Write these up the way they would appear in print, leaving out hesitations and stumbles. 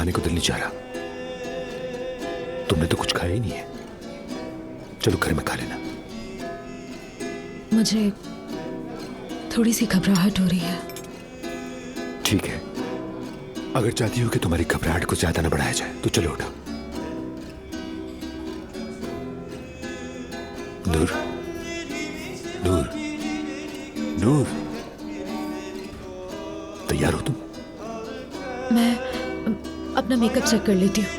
खाने को दिल नहीं चाह रहा। तुमने तो कुछ खाया ही नहीं है। चलो घर में खा लेना। मुझे थोड़ी सी घबराहट हो रही है। ठीक है, अगर चाहती हो कि तुम्हारी घबराहट को ज्यादा न बढ़ाया जाए तो चलो उठो। नूर, नूर, नूर, तैयार हो तुम? मैं अपना मेकअप चेक कर लेती हूँ।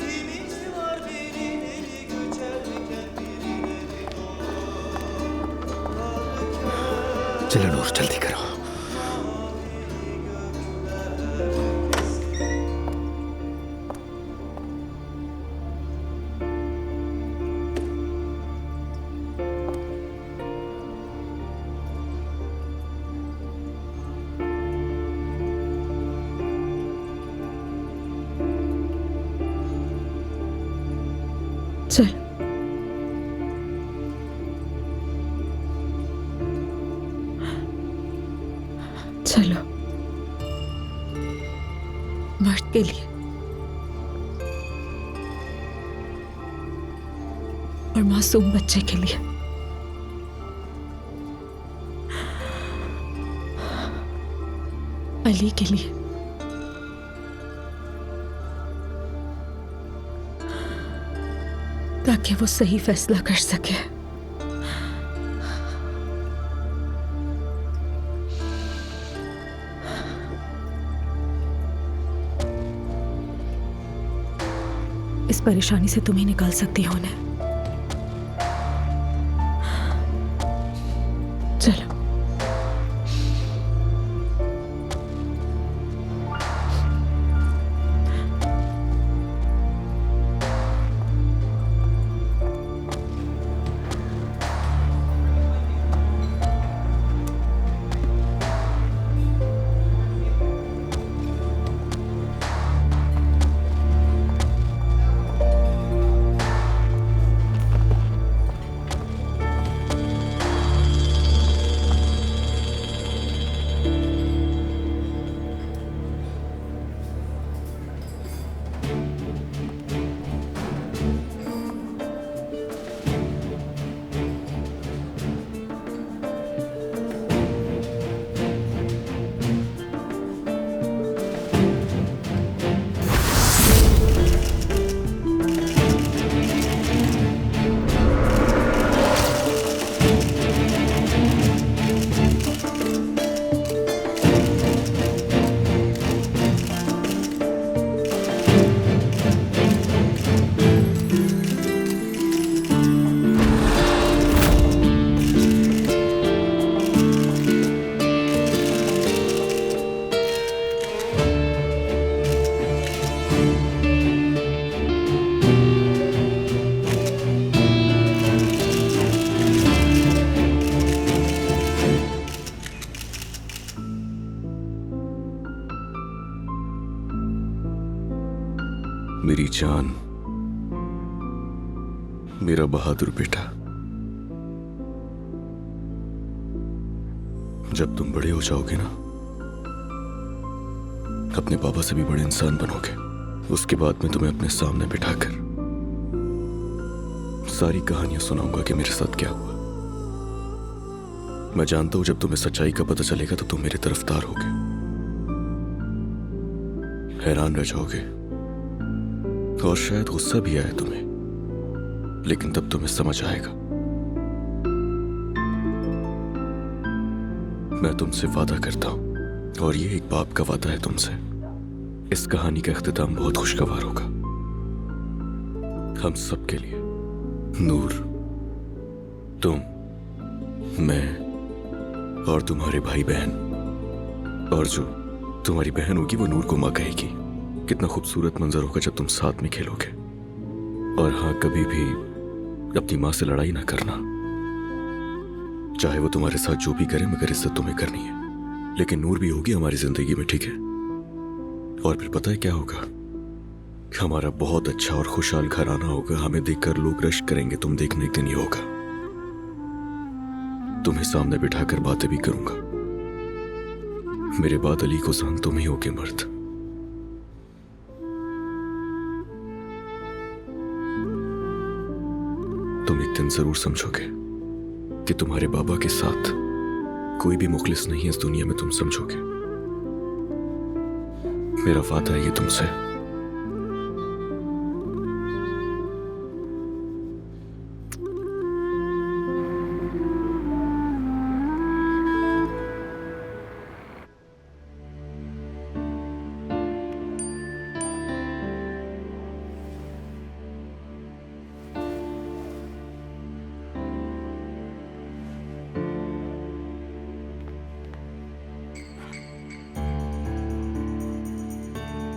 चलो नूर, जल्दी करो। चल। चलो, मर्द के लिए और मासूम बच्चे के लिए अली के लिए ताकि वो सही फैसला कर सके। इस परेशानी से तुम ही निकाल सकती हो उन्हें। चलो। मेरी जान, मेरा बहादुर बेटा, जब तुम बड़े हो जाओगे ना, अपने पापा से भी बड़े इंसान बनोगे। उसके बाद मैं तुम्हें अपने सामने बिठाकर सारी कहानियां सुनाऊंगा कि मेरे साथ क्या हुआ। मैं जानता हूं जब तुम्हें सच्चाई का पता चलेगा तो तुम मेरी तरफदार होगे, हैरान रह जाओगे और शायद गुस्सा भी आए तुम्हें, लेकिन तब तुम्हें समझ आएगा। मैं तुमसे वादा करता हूं, और ये एक बाप का वादा है तुमसे, इस कहानी का इख्तिताम बहुत खुशगवार होगा हम सब के लिए। नूर, तुम, मैं और तुम्हारे भाई बहन, और जो तुम्हारी बहन होगी वो नूर को मां कहेगी। कितना खूबसूरत मंजर होगा जब तुम साथ में खेलोगे। और हाँ, कभी भी अपनी मां से लड़ाई ना करना, चाहे वो तुम्हारे साथ जो भी करे, मगर इज्जत तुम्हें करनी है। लेकिन नूर भी होगी हमारी जिंदगी में, ठीक है? और फिर पता है क्या होगा? हमारा बहुत अच्छा और खुशहाल घराना होगा। हमें देखकर लोग रश करेंगे। तुम देखने एक दिन ये होगा, तुम्हें सामने बिठाकर बातें भी करूंगा। मेरे बाद अली को जान तुम ही होगे मर्द। तुम एक दिन जरूर समझोगे कि तुम्हारे बाबा के साथ कोई भी मुखलिस नहीं है इस दुनिया में, तुम समझोगे। मेरा वादा है ये तुमसे।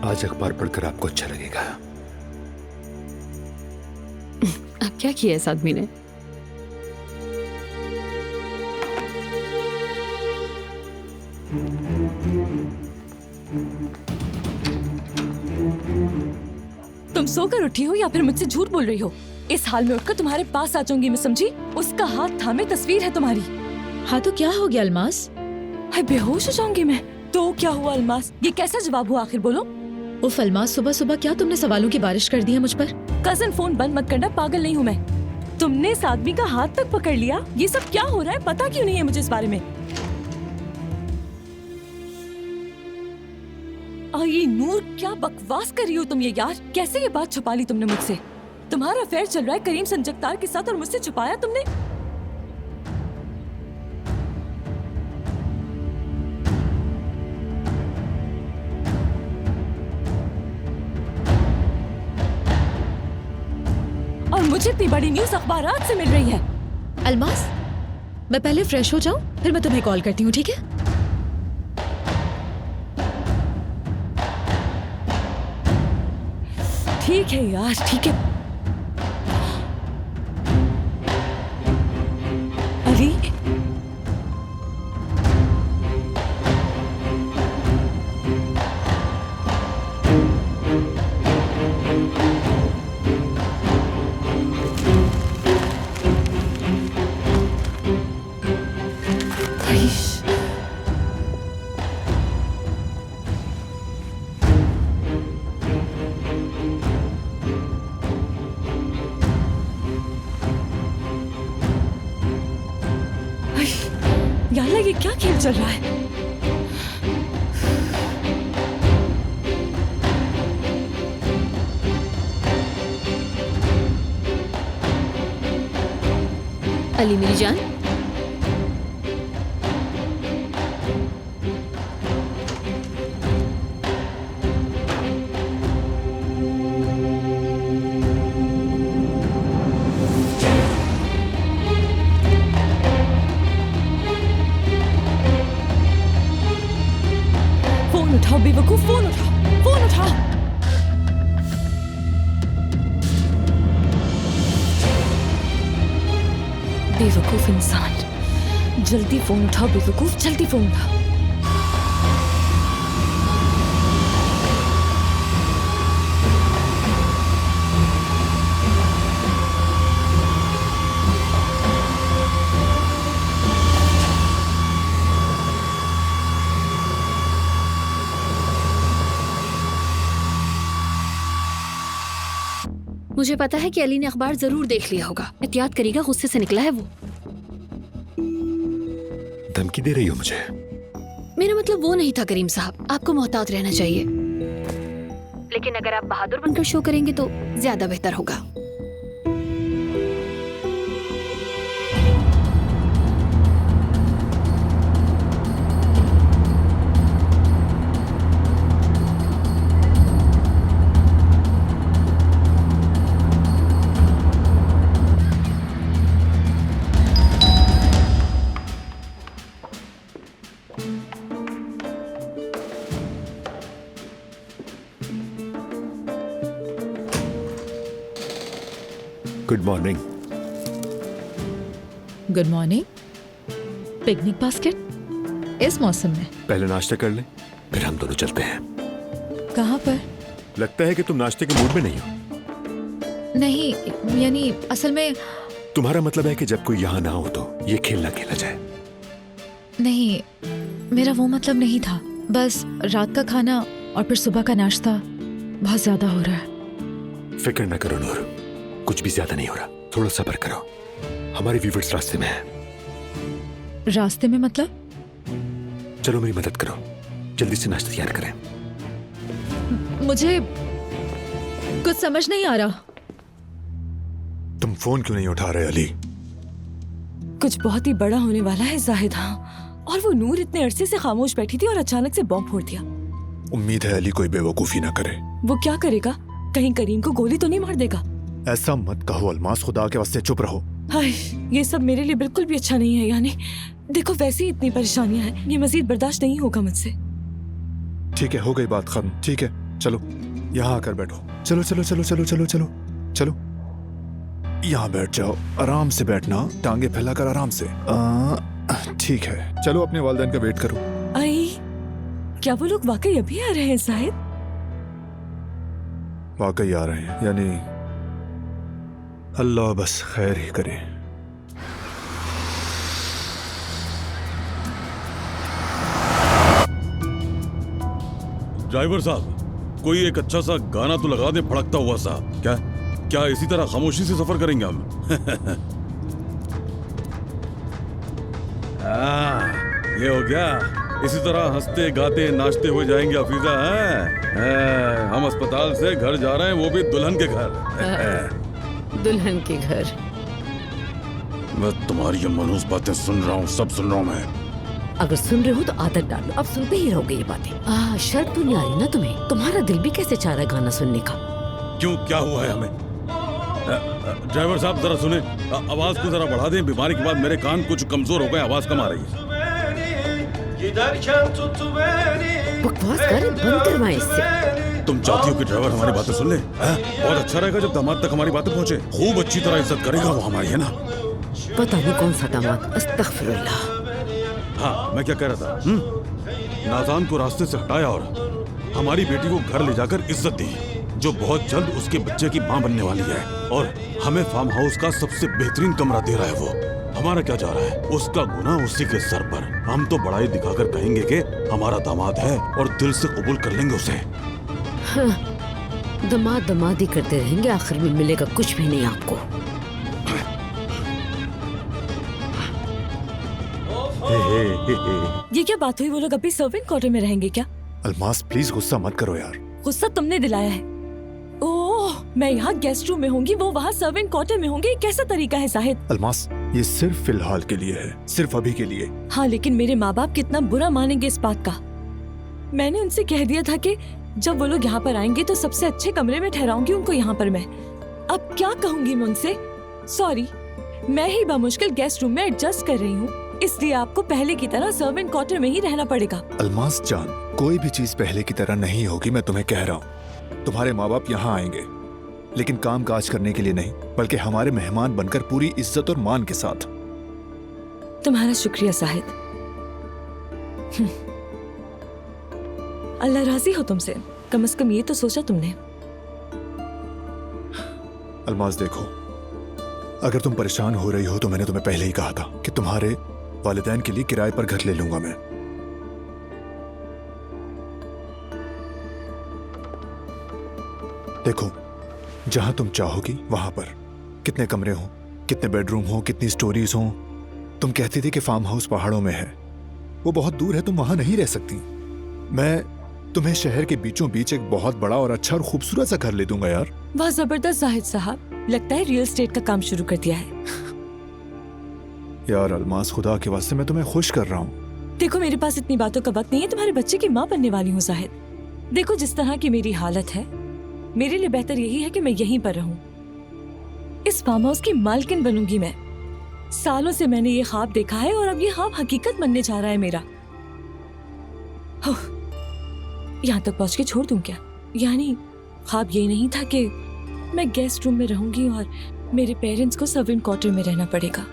आज अखबार पढ़कर आपको अच्छा लगेगा। अब क्या किया इस आदमी ने? तुम सोकर उठी हो या फिर मुझसे झूठ बोल रही हो? इस हाल में उठकर तुम्हारे पास आ जाऊंगी मैं, समझी? उसका हाथ थामे तस्वीर है तुम्हारी। हाँ तो क्या हो गया अलमास? हाय, बेहोश हो जाऊंगी मैं। तो क्या हुआ अलमास? ये कैसा जवाब हुआ आखिर, बोलो। उफ अलमास, सुबह सुबह क्या तुमने सवालों की बारिश कर दी है मुझ पर? कजन फोन बंद मत करना, पागल नहीं हूँ मैं। तुमने इस आदमी का हाथ तक पकड़ लिया। ये सब क्या हो रहा है, पता क्यों नहीं है मुझे इस बारे में? ये नूर, क्या बकवास कर रही हो तुम ये यार? कैसे ये बात छुपा ली तुमने मुझसे? तुम्हारा अफेयर चल रहा है करीम संजगतार के साथ और मुझसे छुपाया तुमने? और मुझे इतनी बड़ी न्यूज़ अखबारात से मिल रही है। अलमास, मैं पहले फ्रेश हो जाऊं, फिर मैं तुम्हें कॉल करती हूँ, ठीक है? ठीक है यार, ठीक है। अली, यार ये क्या खेल चल रहा है? अली मेरी जान, फोन उठाओ बेवकूफ, फोन उठाओ, फोन उठाओ। बेवकूफ इंसान, जल्दी फोन उठाओ बेवकूफ, जल्दी फोन उठाओ। मुझे पता है कि अली ने अखबार जरूर देख लिया होगा। एहतियात करेगा, गुस्से से निकला है वो। धमकी दे रही हो मुझे? मेरा मतलब वो नहीं था करीम साहब, आपको मोहतात रहना चाहिए। लेकिन अगर आप बहादुर बनकर शो करेंगे तो ज्यादा बेहतर होगा। Good morning. Good morning. Picnic basket इस मौसम में? पहले नाश्ता कर ले, फिर हम दोनों चलते हैं। कहाँ पर? लगता है कि तुम नाश्ते के मूड में नहीं हो। नहीं, यानी असल में तुम्हारा मतलब है कि जब कोई यहाँ ना हो तो ये खेल ना खेला जाए। नहीं, मेरा वो मतलब नहीं था। बस रात का खाना और फिर सुबह का नाश्ता बहुत ज्यादा हो रहा है। फिक्र न करो नूर, कुछ भी ज्यादा नहीं हो रहा। थोड़ा सब्र करो, हमारे व्यूवर्स रास्ते में है। रास्ते में मतलब? चलो मेरी मदद करो, जल्दी से नाश्ता तैयार करें। मुझे कुछ समझ नहीं आ रहा। तुम फोन क्यों नहीं उठा रहे अली? कुछ बहुत ही बड़ा होने वाला है जाहिद। हाँ, और वो नूर इतने अरसे से खामोश बैठी थी और अचानक से बॉम्ब फोड़ दिया। उम्मीद है अली कोई बेवकूफी ना करे। वो क्या करेगा? कहीं करीम को गोली तो नहीं मार देगा? ऐसा मत कहो अल्मास, खुदा के वास्ते चुप रहो। हाय, ये सब मेरे लिए बिल्कुल भी अच्छा नहीं है। यानी देखो, वैसे ही इतनी परेशानियां हैं, ये मजीद बर्दाश्त नहीं होगा मुझसे। ठीक है, हो गई बात खत्म। ठीक है, चलो यहाँ आकर बैठो। चलो चलो चलो चलो चलो चलो चलो, यहाँ बैठ जाओ। आराम से बैठना, टांगे फैलाकर आराम से। ठीक है, चलो अपने वालिदैन का वेट करो। आई, क्या वो लोग वाकई अभी आ रहे हैं जाहिद? वाकई आ रहे हैं, यानी अल्लाह बस खैर ही करे। ड्राइवर साहब, कोई एक अच्छा सा गाना तो लगा दे, फड़कता हुआ सा। क्या इसी तरह खामोशी से सफर करेंगे हम? ये हो गया। इसी तरह हंसते गाते नाचते हुए जाएंगे हफीजा। हम अस्पताल से घर जा रहे हैं, वो भी दुल्हन के घर। दुल्हन के घर? मैं तुम्हारी ये मनहूस बातें सुन रहा हूँ, सब सुन रहा हूँ मैं। अगर सुन रहे हो तो आदत डालो, अब सुनते ही रहोगे ये बातें। शर्त तो नहीं आ रही ना तुम्हें? तुम्हारा दिल भी कैसे चाह रहा है गाना सुनने का? क्यों, क्या हुआ है हमें? ड्राइवर साहब जरा सुने, आवाज को जरा बढ़ा दें। बीमारी के बाद मेरे कान कुछ कमजोर हो गए, आवाज कम आ रही है। बकवास कर, बंद करवाएं इससे। तुम चाहती हो कि ड्राइवर हमारी बातें सुन ले? बहुत अच्छा रहेगा जब दामाद तक हमारी बातें पहुंचे। खूब अच्छी तरह इज्जत करेगा वो हमारी, है ना? पता नहीं कौन सा दामाद, अस्तगफिरुल्लाह। हाँ, मैं क्या कह रहा था? नाज़ान को रास्ते से हटाया और हमारी बेटी को घर ले जाकर इज्जत दी, जो बहुत जल्द उसके बच्चे की माँ बनने वाली है। और हमें फार्म हाउस का सबसे बेहतरीन कमरा दे रहा है वो। हमारा क्या जा रहा है? उसका गुनाह उसी के सर पर। हम तो बड़ाई दिखाकर कहेंगे कि हमारा दामाद है और दिल से कबूल कर लेंगे उसे। दामाद दामाद ही करते रहेंगे, आखिर में मिलेगा कुछ भी नहीं आपको। ये क्या बात हुई? वो लोग अभी सर्वेंट क्वार्टर में रहेंगे क्या? अल्मास प्लीज गुस्सा मत करो यार। गुस्सा तुमने दिलाया है। ओह, मैं यहाँ गेस्ट रूम में होंगी, वो वहाँ सर्वेंट क्वार्टर में होंगे। कैसा तरीका है साहिद? अल्मास, ये सिर्फ फिलहाल के लिए है, सिर्फ अभी के लिए। हाँ, लेकिन मेरे माँ बाप कितना बुरा मानेंगे इस बात का। मैंने उनसे कह दिया था कि जब वो लोग यहाँ पर आएंगे तो सबसे अच्छे कमरे में ठहराऊंगी उनको यहाँ पर मैं। अब क्या कहूँगी मैं उनसे? सॉरी, मैं ही बामुश्किल गेस्ट रूम में एडजस्ट कर रही हूँ, इसलिए आपको पहले की तरह सर्वेंट क्वार्टर में ही रहना पड़ेगा। अल्मास जान, कोई भी चीज पहले की तरह नहीं होगी, मैं तुम्हें कह रहा हूँ। तुम्हारे माँ बाप यहाँ आएंगे, लेकिन काम काज करने के लिए नहीं, बल्कि हमारे मेहमान बनकर पूरी इज्जत और मान के साथ। तुम्हारा शुक्रिया साहिद। अल्लाह राजी हो तुमसे, कम से कम ये तो सोचा तुमने। अल्मास देखो, अगर तुम परेशान हो रही हो तो मैंने तुम्हें पहले ही कहा था कि तुम्हारे वालिदैन के लिए किराए पर घर ले लूंगा मैं। देखो, जहां तुम चाहोगी वहां पर, कितने कमरे हो, कितने बेडरूम हो, कितनी स्टोरीज हो। तुम कहती थी कि फार्म हाउस पहाड़ों में है, वो बहुत दूर है, तुम वहां नहीं रह सकती। मैं तुम्हें शहर के बीचों बीच एक बहुत बड़ा और अच्छा और खूबसूरत सा घर ले दूंगा यार। वाह जबरदस्त जाहिद साहब, लगता है रियल एस्टेट का काम शुरू कर दिया है। यार अल्मास, खुदा के वास्ते मैं तुम्हें खुश कर रहा हूँ। देखो, मेरे पास इतनी बातों का वक्त नहीं है, तुम्हारे बच्चे की माँ बनने वाली हूँ जाहिद। देखो, जिस तरह की मेरी हालत है, मेरे लिए बेहतर यही है कि मैं यहीं पर रहूं। इस फार्म हाउस की मालकिन बनूंगी मैं। सालों से मैंने ये ख्वाब देखा है और अब ये ख्वाब हकीकत बनने जा रहा है मेरा। यहाँ तक पहुँच के छोड़ दूं क्या? यानी ख्वाब ये नहीं था कि मैं गेस्ट रूम में रहूंगी और मेरे पेरेंट्स को सर्वेंट क्वार्टर में रहना पड़ेगा।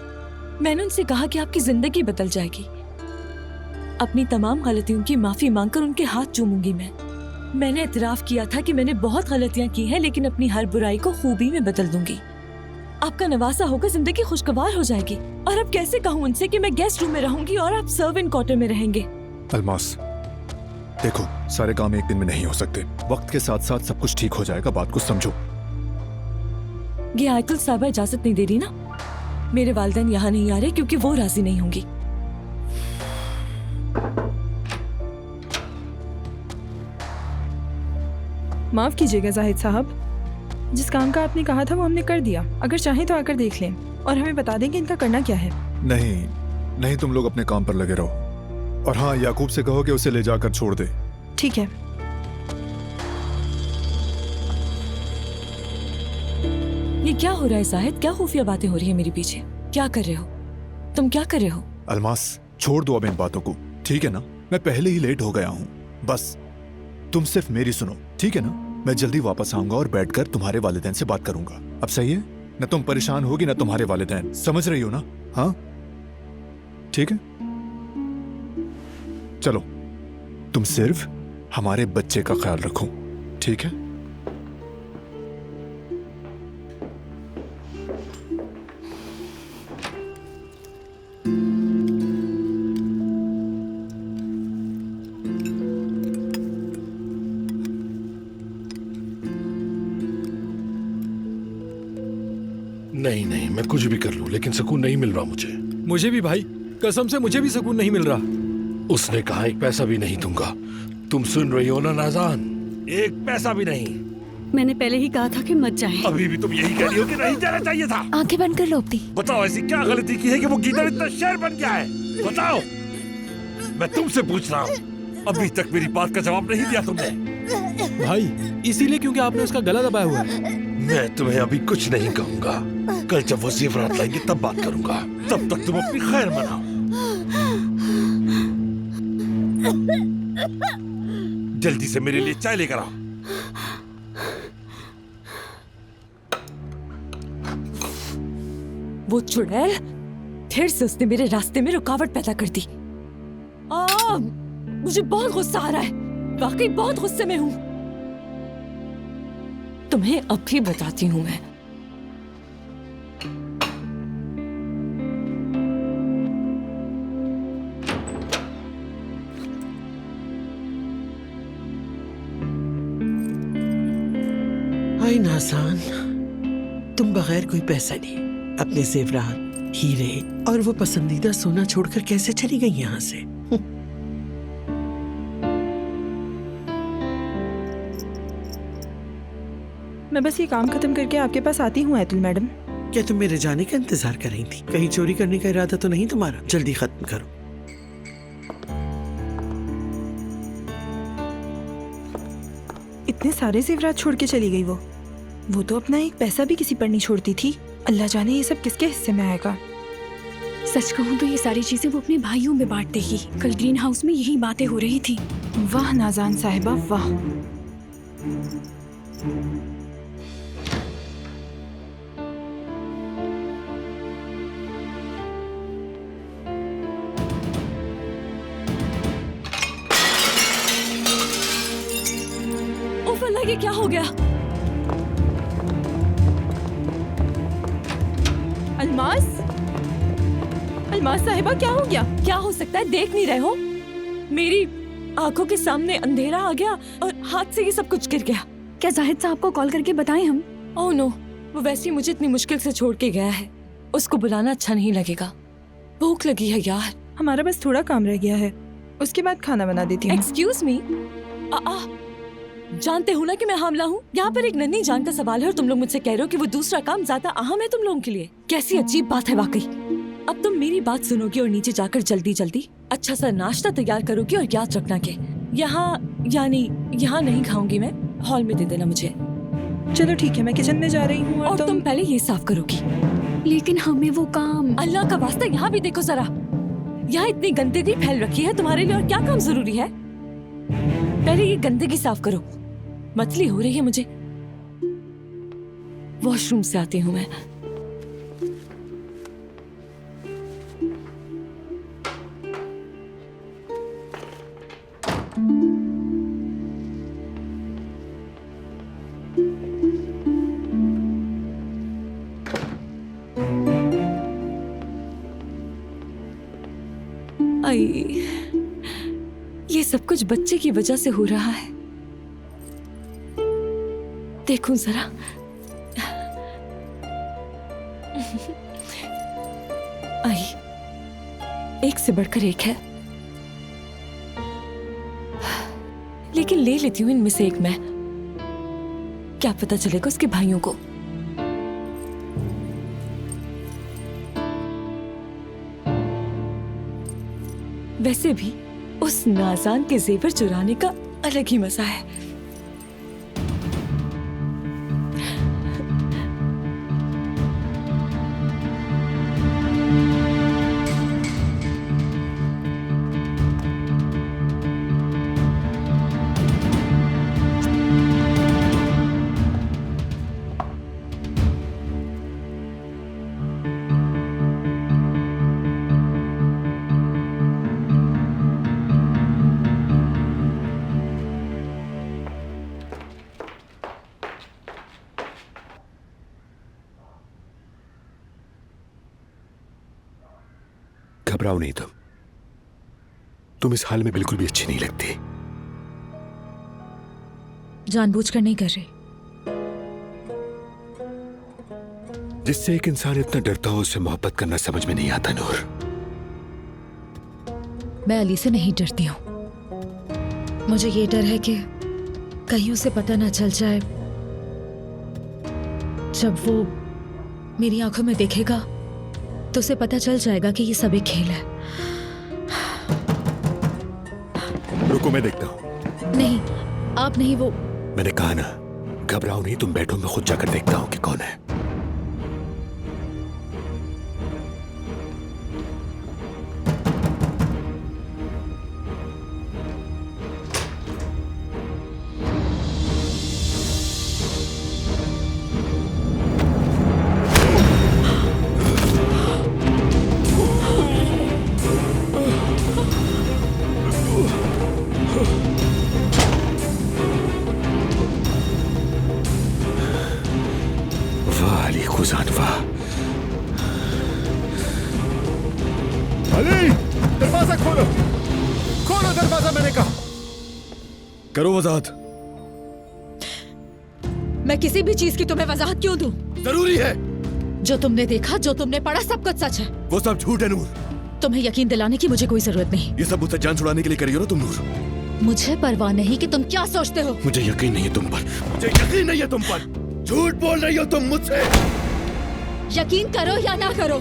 मैंने उनसे कहा कि आपकी जिंदगी बदल जाएगी। अपनी तमाम गलतियों की माफी मांगकर उनके हाथ चूमूंगी मैं। मैंने इतराफ किया था कि मैंने बहुत गलतियां की हैं, लेकिन अपनी हर बुराई को खूबी में बदल दूंगी। आपका नवासा होकर जिंदगी खुशगवार हो जाएगी। और अब कैसे कहूँ उनसे कि मैं गेस्ट रूम में रहूंगी और आप सर्वेंट क्वार्टर में रहेंगे? अल्मास देखो, सारे काम एक दिन में नहीं हो सकते। वक्त के साथ साथ सब कुछ ठीक हो जाएगा, बात को समझो। ये आयतुल साहबा इजाजत नहीं दे रही ना। मेरे वालिदैन यहाँ नहीं आ रहे क्योंकि वो राजी नहीं होंगी। माफ कीजिएगा जाहिद साहब, जिस काम का आपने कहा था वो हमने कर दिया। अगर चाहें तो आकर देख लें और हमें बता दें कि इनका करना क्या है। नहीं नहीं, तुम लोग अपने काम पर लगे रहो। और हाँ, याकूब से कहो कि उसे ले जाकर छोड़ दे। ठीक है। ये क्या हो रहा है जाहिद? क्या खुफिया बातें हो रही है मेरे पीछे? क्या कर रहे हो तुम? क्या कर रहे हो? अलमास, छोड़ दो अब इन बातों को, ठीक है ना? मैं पहले ही लेट हो गया हूँ। बस तुम सिर्फ मेरी सुनो, ठीक है ना? मैं जल्दी वापस आऊंगा और बैठकर तुम्हारे वालिदैन से बात करूंगा। अब सही है न? तुम परेशान होगी न तुम्हारे वालिदैन, समझ रही हो ना? हाँ ठीक है, चलो तुम सिर्फ हमारे बच्चे का ख्याल रखो, ठीक है? नहीं नहीं, मैं कुछ भी कर लूं लेकिन सुकून नहीं मिल रहा मुझे। मुझे भी भाई, कसम से मुझे भी सुकून नहीं मिल रहा। उसने कहा एक पैसा भी नहीं दूंगा। तुम सुन रही हो ना नाज़ान? एक पैसा भी नहीं। मैंने पहले ही कहा था कि मत जाएं। अभी भी तुम यही कह रही हो कि नहीं जाना चाहिए था? आंखें बंद कर लो अपनी। बताओ ऐसी क्या गलती की है कि वो गीदड़ इतना शेर बन गया है? बताओ, मैं तुमसे पूछ रहा हूँ। अभी तक मेरी बात का जवाब नहीं दिया तुमने। भाई इसीलिए क्योंकि आपने उसका गला दबाया हुआ है। मैं तुम्हें अभी कुछ नहीं कहूंगा। कल जब वो ज़ेवरात लाएंगे तब बात करूंगा। तब तक तुम अपनी खैर मनाओ। जल्दी से मेरे लिए चाय लेकर आओ। वो चुड़ैल, फिर से उसने मेरे रास्ते में रुकावट पैदा कर दी। मुझे बहुत गुस्सा आ रहा है, वाकई बहुत गुस्से में हूं। तुम्हें अब भी बताती हूं मैं। हाय नाज़ान, तुम बगैर कोई पैसा नहीं, अपने ज़ेवरात, हीरे और वो पसंदीदा सोना छोड़कर कैसे चली गई यहाँ से? मैं बस ये काम खत्म करके आपके पास आती हूँ आयतुल मैडम। क्या तुम मेरे जाने का इंतजार कर रही थी? कहीं चोरी करने का इरादा तो नहीं तुम्हारा? जल्दी खत्म करो। इतने सारे ज़ेवरात छोड़ के चली गई वो तो अपना एक पैसा भी किसी पर नहीं छोड़ती थी। अल्लाह जाने ये सब किसके हिस्से में आएगा। सच कहूँ तो ये सारी चीजें वो अपने भाइयों में बांट देगी। कल ग्रीन हाउस में यही बातें हो रही थी। वाह नाज़ान साहिबा वाह। उफ अल्लाह, ये क्या हो गया? अलमास साहिबा क्या हो गया? क्या हो सकता है? देख नहीं रहे हो? मेरी आंखों के सामने अंधेरा आ गया और हाथ से ये सब कुछ गिर गया। क्या जाहिद साहब को कॉल करके बताएं हम? ओह नो, वो वैसे ही मुझे इतनी मुश्किल से छोड़ के गया है। उसको बुलाना अच्छा नहीं लगेगा। भूख लगी है यार। हमारा बस थोड़ा काम रह गया है, उसके बाद खाना बना देती हूँ। एक्सक्यूज मी, जानते हो ना कि मैं हामला हूँ? यहाँ पर एक नन्ही जान का सवाल है और तुम लोग मुझसे कह रहे हो कि वो दूसरा काम ज्यादा अहम है तुम लोगों के लिए। कैसी अजीब बात है वाकई। अब तुम मेरी बात सुनोगी और नीचे जाकर जल्दी जल्दी अच्छा सा नाश्ता तैयार करोगी और याद रखना कि यहाँ नहीं खाऊंगी मैं, हॉल में दे देना मुझे। चलो ठीक है, मैं किचन में जा रही हूँ और तुम पहले ये साफ करोगी। लेकिन हमें वो काम। अल्लाह का वास्ता यहाँ भी देखो जरा, यहाँ इतनी गंदगी फैल रखी है तुम्हारे लिए और क्या काम जरूरी है? पहले ये गंदगी साफ करो। मतली हो रही है मुझे। वॉशरूम से आती हूँ मैं। ये सब कुछ बच्चे की वजह से हो रहा है। देखो जरा, आई एक से बढ़कर एक है, लेकिन ले लेती हूँ इनमें से एक मैं। क्या पता चलेगा उसके भाइयों को। वैसे भी उस नाज़ान के जेवर चुराने का अलग ही मजा है। घबराओ नहीं तुम इस हाल में बिल्कुल भी अच्छी नहीं लगती। जानबूझकर नहीं कर रही। जिससे एक इंसान इतना डरता हो उससे मोहब्बत करना समझ में नहीं आता नूर। मैं अली से नहीं डरती हूँ। मुझे ये डर है कि कहीं उसे पता ना चल जाए, जब वो मेरी आंखों में देखेगा तो उसे पता चल जाएगा कि ये सब एक खेल है। रुको मैं देखता हूँ। नहीं, आप नहीं, वो मैंने कहा ना, घबराओ नहीं, तुम बैठो, मैं खुद जाकर देखता हूँ कि कौन है। अली, दरवाजा खोलो, खोलो दरवाजा, मैंने कहा। करो वजाहत। मैं किसी भी चीज की तुम्हें वजाहत क्यों दूं? जरूरी है। जो तुमने देखा, जो तुमने पढ़ा, सब कुछ सच है। वो सब झूठ है नूर। तुम्हें यकीन दिलाने की मुझे कोई जरूरत नहीं। ये सब मुझसे जान छुड़ाने के लिए करी हो ना तुम नूर। मुझे परवाह नहीं कि तुम क्या सोचते हो। मुझे यकीन नहीं है तुम पर, मुझे यकीन नहीं है तुम पर। झूठ बोल रही हो तुम मुझसे। यकीन करो या ना करो,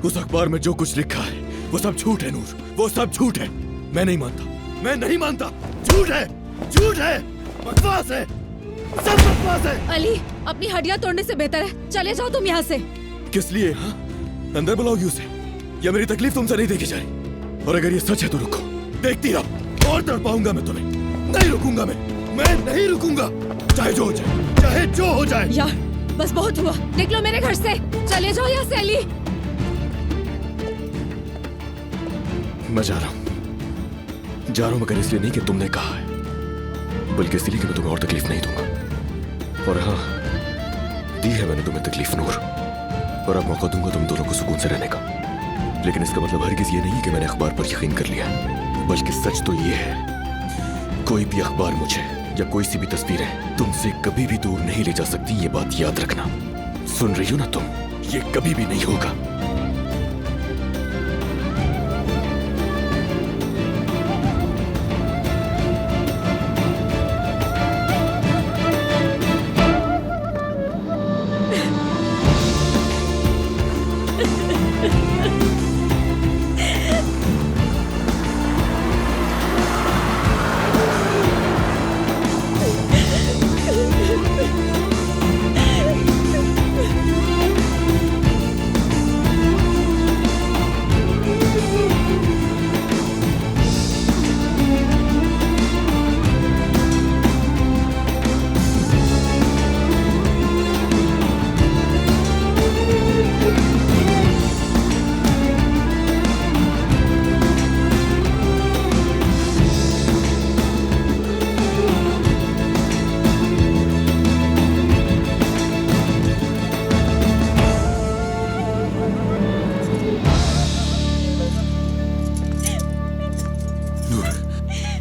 उस अखबार में जो कुछ लिखा है वो सब झूठ है नूर, वो सब झूठ है। मैं नहीं मानता, मैं नहीं मानता। झूठ है, झूठ है, बकवास है, सब बकवास है। अली, अपनी हड्डियां तोड़ने से बेहतर है चले जाओ तुम यहाँ से। किस लिए? हाँ, अंदर बुलाओगी उसे, या मेरी तकलीफ तुमसे नहीं देखी जा रही? और अगर ये सच है तो रुको, देखती रहो, और तड़पाऊंगा मैं तुम्हें। नहीं रुकूंगा मैं नहीं रुकूंगा, चाहे जो हो जाए, चाहे जो हो जाए। यार बस बहुत हुआ, निकलो मेरे घर से, चले जाओ यहाँ से। अली, मैं जा रहा हूं मगर इसलिए नहीं कि तुमने कहा है, बल्कि इसलिए कि मैं तुम्हें और तकलीफ नहीं दूंगा। और हाँ, दी है मैंने तुम्हें तकलीफ नूर, और अब मौका दूंगा तुम दोनों को सुकून से रहने का। लेकिन इसका मतलब हरगिज ये नहीं है कि मैंने अखबार पर यकीन कर लिया, बल्कि सच तो ये है, कोई भी अखबार मुझे या कोई सी भी तस्वीरें तुमसे कभी भी दूर नहीं ले जा सकती। ये बात याद रखना। सुन रही हो ना तुम? ये कभी भी नहीं होगा।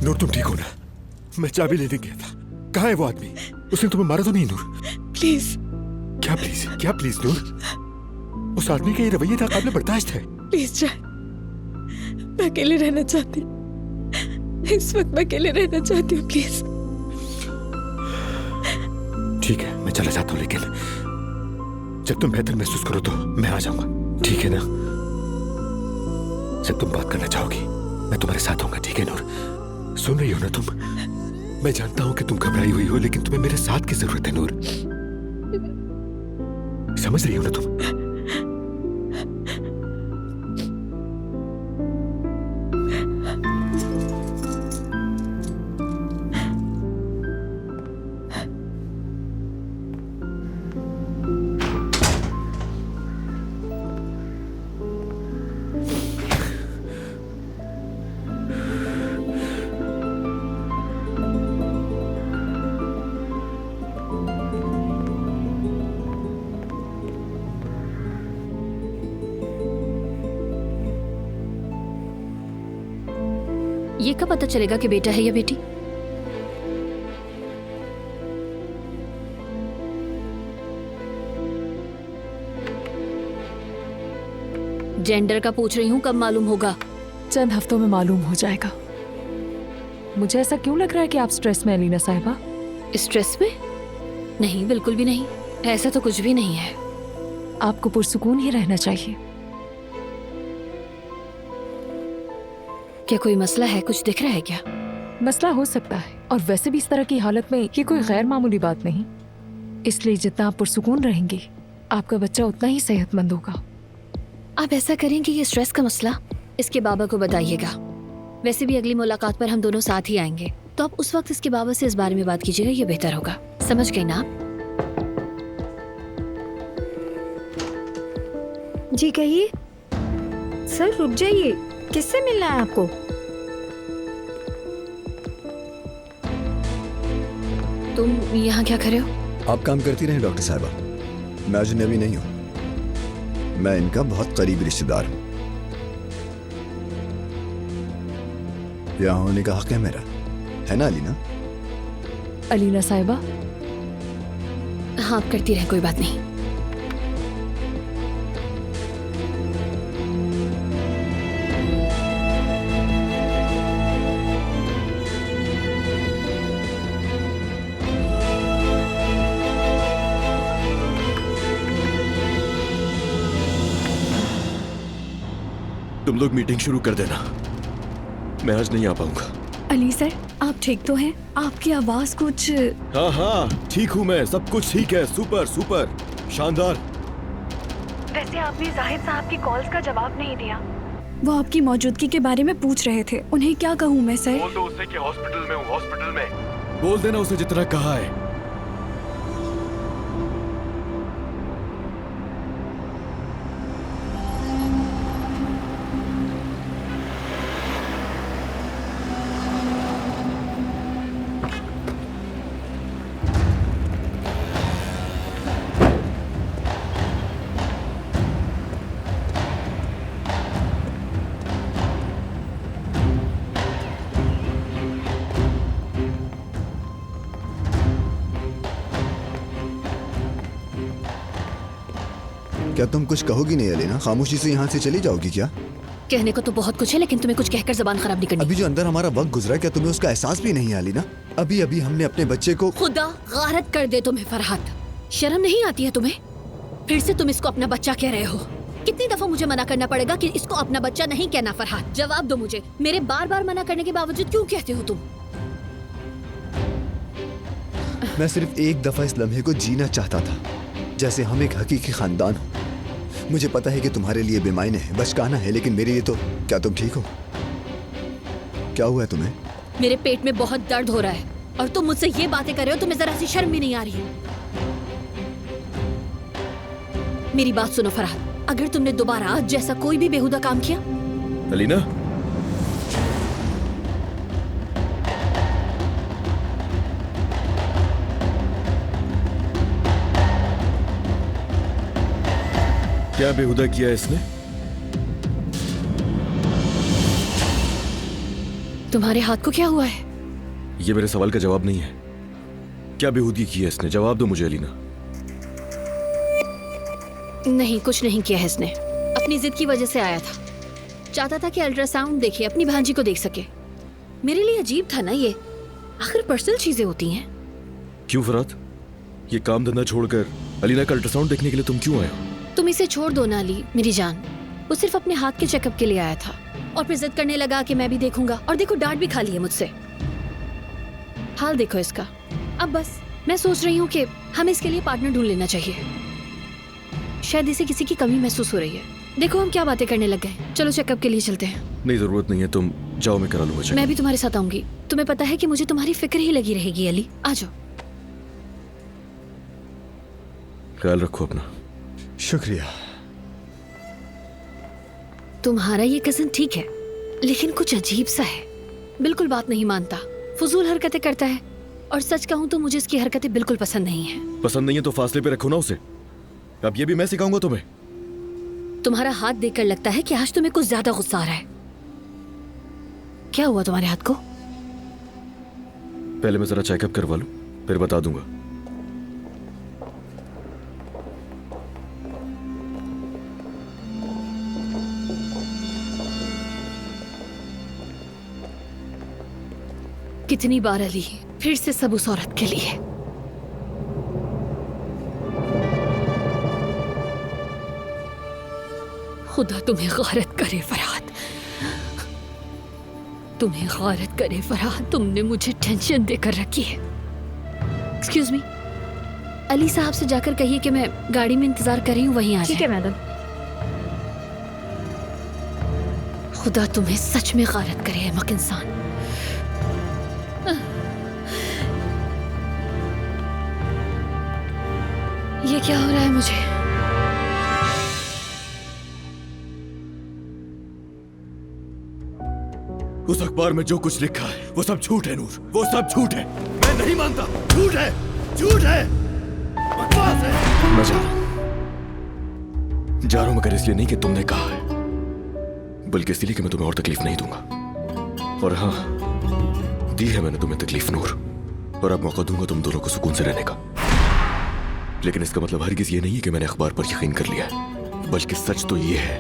नूर, तुम ठीक हो ना? मैं चाबी लेने गया था। कहाँ है वो आदमी? उसने तुम्हें मारा तो नहीं नूर? प्लीज। क्या प्लीज? क्या प्लीज नूर? उस आदमी का ये रवैया था काबिल बर्दाश्त है। प्लीज जाए, मैं अकेले रहना चाहती हूँ। इस वक्त मैं अकेले रहना चाहती हूँ, प्लीज। ठीक है, मैं चला जाता हूँ, लेकिन जब तुम बेहतर महसूस करो तो मैं आ जाऊंगा, ठीक है ना? जब तुम बात करना चाहोगी मैं तुम्हारे साथ आऊंगा, ठीक है नूर? सुन रही हो ना तुम? मैं जानता हूं कि तुम घबराई हुई हो, लेकिन तुम्हें मेरे साथ की जरूरत है नूर। समझ रही हो ना तुम? ये कब पता चलेगा कि बेटा है या बेटी? जेंडर का पूछ रही हूँ, कब मालूम होगा? चंद हफ्तों में मालूम हो जाएगा। मुझे ऐसा क्यों लग रहा है कि आप स्ट्रेस में हैं अलीना साहिबा? स्ट्रेस में? नहीं, बिल्कुल भी नहीं। ऐसा तो कुछ भी नहीं है। आपको पुरसुकून ही रहना चाहिए। क्या कोई मसला है? कुछ दिख रहा है क्या? मसला हो सकता है, और वैसे भी इस तरह की हालत में ये कोई गैर मामूली बात नहीं। इसलिए जितना आप पुरसुकून रहेंगे, आपका बच्चा उतना ही सेहतमंद होगा। आप ऐसा करें कि ये स्ट्रेस का मसला इसके बाबा को बताइएगा। वैसे भी अगली मुलाकात पर हम दोनों साथ ही आएंगे, तो आप उस वक्त इसके बाबा से इस बारे में बात कीजिएगा, ये बेहतर होगा। समझ गए ना आप? जी कहिए। सर रुक जाइए, किससे मिलना है आपको? तुम यहाँ क्या कर रहे हो? आप काम करती रहें डॉक्टर साहिबा, मैं अजनबी नहीं हूँ, मैं इनका बहुत करीबी रिश्तेदार हूँ। यहाँ होने का हक है मेरा, है ना अलीना? अलीना साहिबा? हाँ, आप करती रहें, कोई बात नहीं। तुम लोग मीटिंग शुरू कर देना, मैं आज नहीं आ पाऊंगा। अली सर, आप ठीक तो हैं? आपकी आवाज कुछ... हाँ हाँ ठीक हूँ मैं, सब कुछ ठीक है। सुपर सुपर शानदार। वैसे आपने जाहिद साहब की कॉल्स का जवाब नहीं दिया। वो आपकी मौजूदगी के बारे में पूछ रहे थे, उन्हें क्या कहूँ मैं सर? बोल दो उससे कि हॉस्पिटल में हूँ, हॉस्पिटल में। बोल देना उसे जितना कहा है। क्या तुम कुछ कहोगी नहीं अलीना? खामोशी से यहाँ से चली जाओगी क्या? कहने को तो बहुत कुछ है, लेकिन तुम्हें कुछ कहकर जबान खराब नहीं करनी। अभी जो अंदर हमारा वक्त गुजरा, क्या तुम्हें उसका एहसास भी नहीं है अलीना? अभी अभी हमने अपने बच्चे को... खुदा गारत कर दे तुम्हें फरहात, शर्म नहीं आती है तुम्हें? फिर से तुम इसको अपना बच्चा कह रहे हो। कितनी दफा मुझे मना करना पड़ेगा कि इसको अपना बच्चा नहीं कहना? फरहात, जवाब दो मुझे। मेरे बार बार मना करने के बावजूद क्यों कहते हो तुम? मैं सिर्फ एक दफा इस लम्हे को जीना चाहता था, जैसे हम एक हकीकी खानदान हो। मुझे पता है कि तुम्हारे लिए बेमायने है, बचकाना है, लेकिन मेरे लिए तो... क्या तुम ठीक हो? क्या हुआ है तुम्हें? मेरे पेट में बहुत दर्द हो रहा है और तुम मुझसे ये बातें कर रहे हो, तुम्हें जरा सी शर्म भी नहीं आ रही? मेरी बात सुनो फरहात, अगर तुमने दोबारा आज जैसा कोई भी बेहुदा काम किया... अलीना, क्या बेहुदा किया इसने? तुम्हारे हाथ को क्या हुआ है? ये मेरे सवाल का जवाब नहीं है। क्या बेहुदगी की है इसने? जवाब दो मुझे अलीना। नहीं, कुछ नहीं किया है इसने। अपनी जिद की वजह से आया था। चाहता था कि अल्ट्रासाउंड देखे, अपनी भांजी को देख सके। मेरे लिए अजीब था ना ये। आखिर पर्सनल चीजें होती हैं। क्यों फरहाद, ये काम धंधा छोड़कर अलीना का अल्ट्रासाउंड देखने के लिए तुम क्यों आए हो? तुम इसे छोड़ दो ना अली, मेरी जान। वो सिर्फ अपने हाथ के चेकअप के लिए आया था और फिर जिद करने लगा कि मैं भी देखूंगा। और देखो, डांट भी खा ली है मुझसे। हाल देखो इसका। अब बस मैं सोच रही हूँ कि हमें इसके लिए पार्टनर ढूंढ लेना चाहिए। शायद इसे किसी की कमी महसूस हो रही है। देखो हम क्या बातें करने लग गए। चलो चेकअप के लिए चलते हैं। नहीं, जरूरत नहीं है, तुम जाओ, मैं करा लूंगा चेक। मैं भी तुम्हारे साथ आऊंगी। तुम्हें पता है कि मुझे तुम्हारी फिक्र ही लगी रहेगी अली। आ जाओ। ख्याल रखो अपना। शुक्रिया। तुम्हारा ये कजन ठीक है, लेकिन कुछ अजीब सा है। बिल्कुल बात नहीं मानता, फजूल हरकतें करता है। और सच कहूं तो मुझे इसकी हरकतें बिल्कुल पसंद नहीं है। पसंद नहीं है तो फासले पे रखो ना उसे। अब ये भी मैं सिखाऊंगा तुम्हें। तुम्हारा हाथ देखकर लगता है कि आज तुम्हें कुछ ज्यादा गुस्सा आ रहा है। क्या हुआ तुम्हारे हाथ को? पहले मैं जरा चेकअप करवा लूं, फिर बता दूंगा। कितनी बार अली, फिर से सब उस औरत के लिए। खुदा तुम्हें गारत करे फरहाद, तुम्हें गारत करे फरहाद। तुमने मुझे टेंशन देकर रखी है। एक्सक्यूज मी, अली साहब से जाकर कहिए कि मैं गाड़ी में इंतजार कर रही हूँ, वहीं आ जाए। ठीक है मैडम। खुदा तुम्हें सच में गारत करे अहमक इंसान। ये क्या हो रहा है मुझे? उस अखबार में जो कुछ लिखा है वो सब झूठ है नूर, वो सब झूठ है। मैं नहीं मानता। झूठ है, झूठ है, बकवास है। मैं जा रहा हूं मगर इसलिए नहीं कि तुमने कहा है, बल्कि इसलिए कि मैं तुम्हें और तकलीफ नहीं दूंगा। और हाँ, दी है मैंने तुम्हें तकलीफ नूर, और अब मौका दूंगा तुम दोनों को सुकून से रहने का। लेकिन इसका मतलब हरगिज ये नहीं है कि मैंने अखबार पर यकीन कर लिया है, बल्कि सच तो ये है,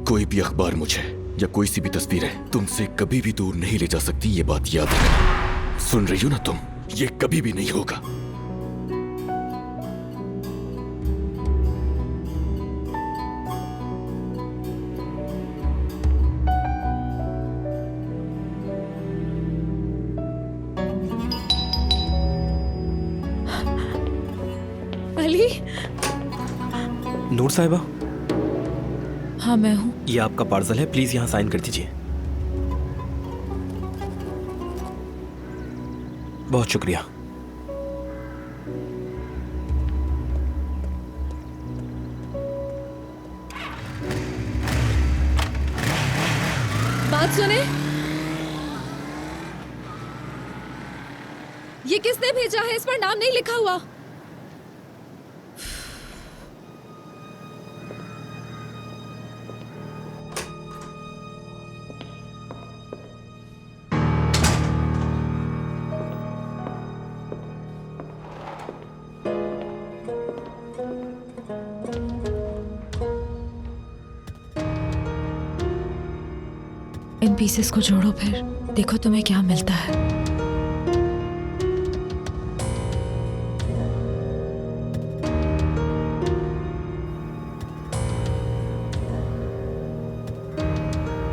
कोई भी अखबार मुझे या कोई सी भी तस्वीरें तुमसे कभी भी दूर नहीं ले जा सकती। ये बात याद रखना। सुन रही हो ना तुम? ये कभी भी नहीं होगा। अली। नूर साहिबा। हाँ मैं हूँ। ये आपका पार्सल है, प्लीज यहाँ साइन कर दीजिए। बहुत शुक्रिया। बात सुने, ये किसने भेजा है? इस पर नाम नहीं लिखा हुआ। इन पीसेस को जोड़ो, फिर देखो तुम्हें क्या मिलता है।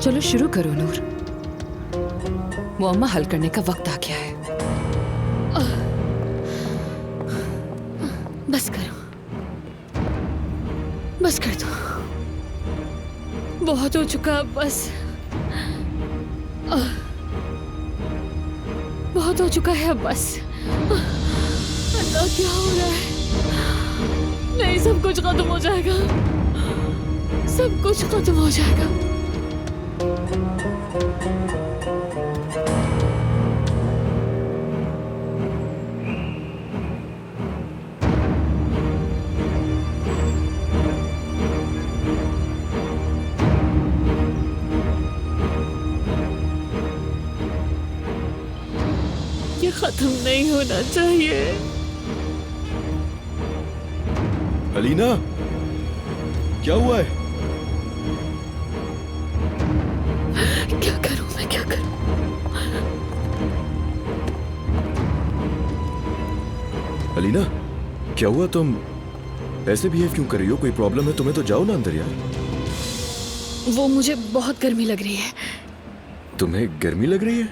चलो शुरू करो नूर, मुअम्मा हल करने का वक्त आ गया है। बस करो, बस कर दो, बहुत हो चुका। बस बहुत हो चुका है अब बस। अल्लाह क्या हो रहा है? नहीं, सब कुछ खत्म हो जाएगा, सब कुछ खत्म हो जाएगा। ये खत्म नहीं होना चाहिए। अलीना, क्या हुआ है? क्या करूं मैं, क्या करूं? अलीना, क्या हुआ? तुम ऐसे बिहेव क्यों कर रही हो? कोई प्रॉब्लम है तुम्हें तो जाओ ना अंदर यार। वो मुझे बहुत गर्मी लग रही है। तुम्हें गर्मी लग रही है?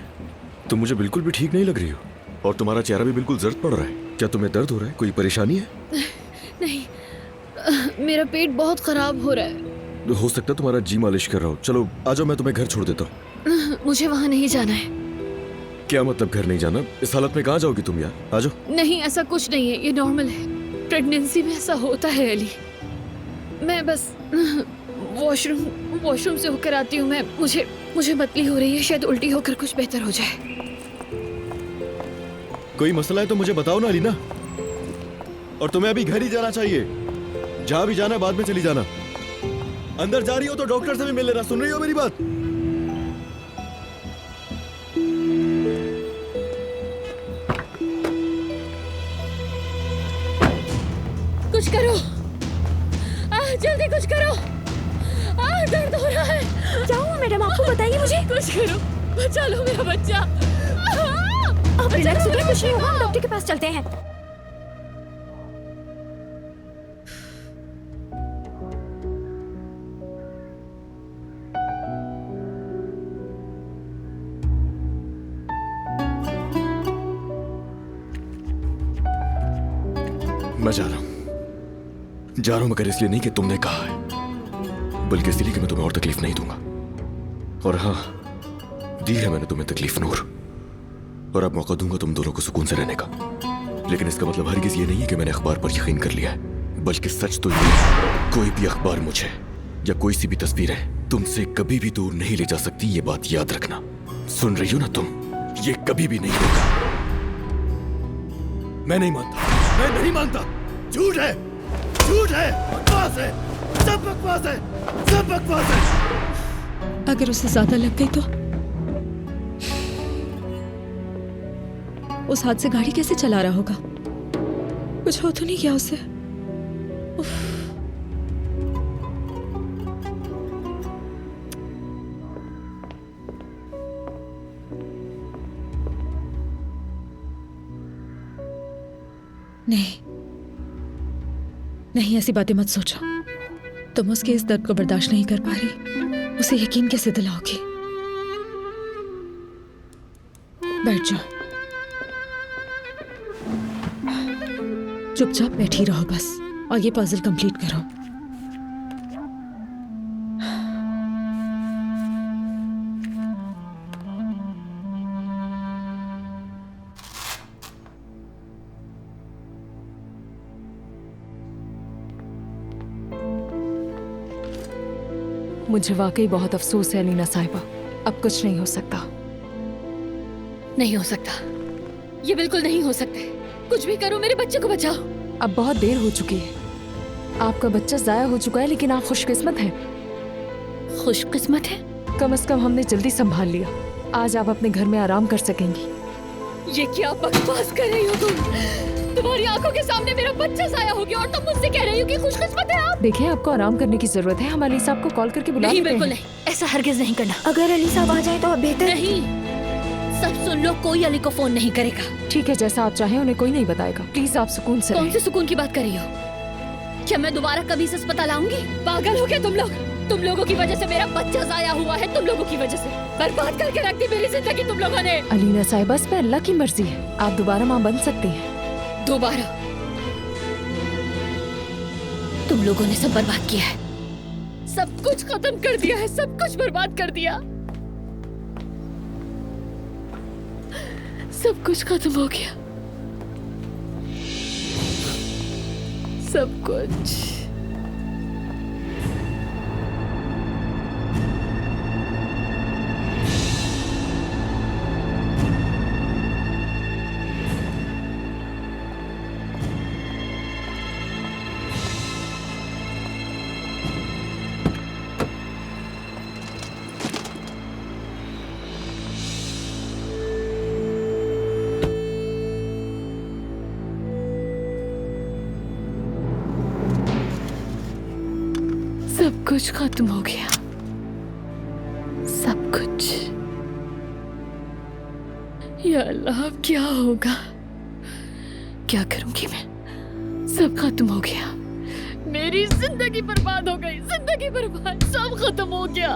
तुम मुझे बिल्कुल भी ठीक नहीं लग रही हो और तुम्हारा चेहरा भी बिल्कुल जर्द पड़ रहा है। क्या तुम्हें दर्द हो रहा है? कोई परेशानी है? नहीं, मेरा पेट बहुत खराब हो रहा है। हो सकता है तुम्हारा जी मालिश कर रहा हो। चलो आ जाओ, मैं तुम्हें घर छोड़ देता हूँ। मुझे वहाँ नहीं जाना है। क्या मतलब घर नहीं जाना? इस हालत में कहाँ जाओगी तुम यार? आ जाओ। नहीं, ऐसा कुछ नहीं है, ये नॉर्मल है। प्रेगनेंसी में ऐसा होता है अली। मैं बस वॉशरूम से होकर आती हूँ। मुझे मतली हो रही है, शायद उल्टी होकर कुछ बेहतर हो जाए। कोई मसला है तो मुझे बताओ ना अलीना। और तुम्हें अभी घर ही जाना चाहिए। जहां भी जाना बाद में चली जाना। अंदर जा रही हो तो डॉक्टर से भी मिल लेना। सुन रही हो मेरी बात? कुछ करो, जल्दी कुछ करो। दर्द हो रहा है। क्या हुआ मैडम, आपको बताइए मुझे। कुछ करो, बचा लो मेरा बच्चा। आप रिलैक्स होकर, कुछ नहीं होगा, हम डॉक्टर के पास चलते हैं। मैं जा रहा हूं मगर इसलिए नहीं कि तुमने कहा है, बल्कि इसलिए कि मैं तुम्हें और तकलीफ नहीं दूंगा। और हाँ, दी है मैंने तुम्हें तकलीफ नूर, और अब मौका दूंगा तुम दोनों को सुकून से रहने का। लेकिन इसका मतलब हरगिज ये नहीं है कि मैंने अखबार पर यकीन कर लिया है, बल्कि सच तो ये है, कोई भी अखबार मुझे या कोई सी भी तस्वीरें तुमसे कभी भी दूर नहीं ले जा सकती। ये बात याद रखना। सुन रही हो ना तुम? ये कभी भी नहीं होगा। मैं नहीं मानता। झूठ है, बकवास है, सब बकवास है। अगर उसे ज्यादा लग गई तो उस हाथ से गाड़ी कैसे चला रहा होगा? कुछ हो तो नहीं किया उसे? उफ। नहीं, ऐसी बातें मत सोचो। तुम उसके इस दर्द को बर्दाश्त नहीं कर पा रही। उसे यकीन कैसे दिलाओगी? बैठ जाओ, चुपचाप बैठी रहो बस, और ये पजल कंप्लीट करो। मुझे वाकई बहुत अफसोस है अलीना साहिबा, अब कुछ नहीं हो सकता। नहीं हो सकता, ये बिल्कुल नहीं हो सकता। कुछ भी करो, मेरे बच्चे को बचाओ। अब बहुत देर हो चुकी है। आपका बच्चा जाया हो चुका है, लेकिन आप खुशकिस्मत हैं। खुशकिस्मत है? कम से कम हमने जल्दी संभाल लिया। आज आप अपने घर में आराम कर सकेंगी। ये क्या बकवास कर रही हो तुम? तुम्हारी आंखों के सामने मेरा बच्चा जाया हो गया और तुम मुझसे कह रही हो कि खुशकिस्मत है आप? देखिए, आपको आराम करने की जरूरत है। हम अली साहब को कॉल करके बुला लेते हैं। बिल्कुल नहीं, ऐसा हरगिज नहीं करना। अगर अली साहब आ जाए तो अब बेहतर नहीं। सब सुन लो, कोई अली को फोन नहीं करेगा। ठीक है, जैसा आप चाहें, उन्हें कोई नहीं बताएगा। प्लीज आप सुकून से कौन से सुकून की बात कर रही हो? क्या मैं दोबारा कभी से अस्पताल आऊंगी? पागल हो गए तुम लोग? तुम लोगों की वजह से मेरा बच्चा जाया हुआ है। तुम लोगों की वजह से बर्बाद करके रख दी मेरी जिंदगी तुम लोगों ने। अलीना साहिबा, इस पे अल्लाह की मर्जी है। आप दोबारा माँ बन सकती हैं। दोबारा? तुम लोगों ने सब बर्बाद किया है, सब कुछ खत्म कर दिया है, सब कुछ बर्बाद कर दिया। सब कुछ खत्म हो गया, सब कुछ। कुछ खत्म हो गया, सब कुछ। या अल्लाह, अब क्या होगा? क्या करूंगी मैं? सब खत्म हो गया, मेरी जिंदगी बर्बाद हो गई, जिंदगी बर्बाद, सब खत्म हो गया।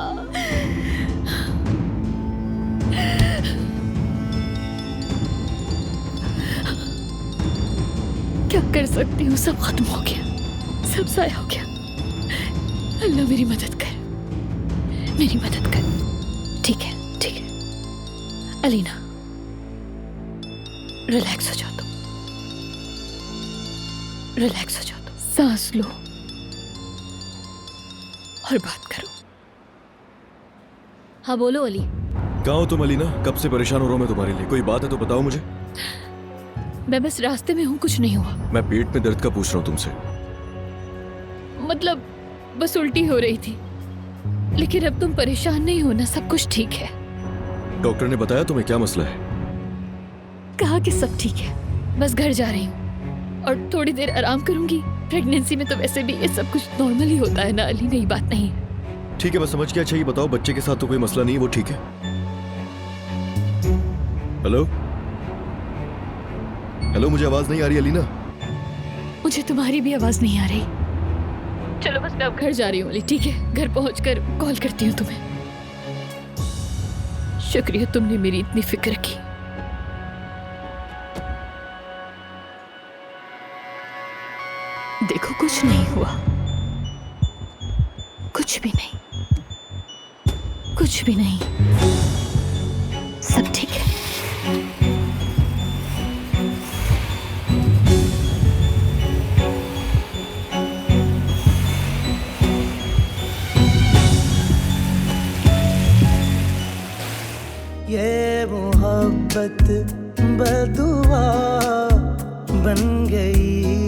क्या कर सकती हूँ? सब खत्म हो गया, सब ज़ाया हो गया। अल्लाह मेरी मदद कर, मेरी मदद कर। ठीक है, ठीक है। अलीना, रिलैक्स हो जाओ तुम, रिलैक्स हो जाओ तुम, सांस लो और बात करो। हाँ बोलो अली। कहाँ हो तुम अलीना? कब से परेशान हो रहा हूँ मैं तुम्हारे लिए। कोई बात है तो बताओ मुझे। मैं बस रास्ते में हूँ, कुछ नहीं हुआ। मैं पेट में दर्द का पूछ रहा हूँ तुमसे। मतलब बस उल्टी हो रही थी, लेकिन अब तुम परेशान नहीं हो ना? सब कुछ ठीक है। डॉक्टर ने बताया तुम्हें क्या मसला है? कहा कि सब ठीक है, बस घर जा रही हूँ और थोड़ी देर आराम करूंगी। प्रेगनेंसी में तो वैसे भी ये सब कुछ नॉर्मल ही होता है ना अली, नई बात नहीं। ठीक है, मैं समझ गया। अच्छा ये बताओ, बच्चे के साथ तो कोई मसला नहीं है, वो ठीक है? हेलो हेलो, मुझे आवाज नहीं आ रही अलीना? मुझे तुम्हारी भी आवाज नहीं आ रही। चलो बस मैं अब घर जा रही हूँ अली, ठीक है? घर पहुंचकर कॉल करती हूँ तुम्हें। शुक्रिया, तुमने मेरी इतनी फिक्र की। देखो कुछ नहीं हुआ, कुछ भी नहीं, कुछ भी नहीं, सब ठीक है। ये मोहब्बत बदुआ बन गई।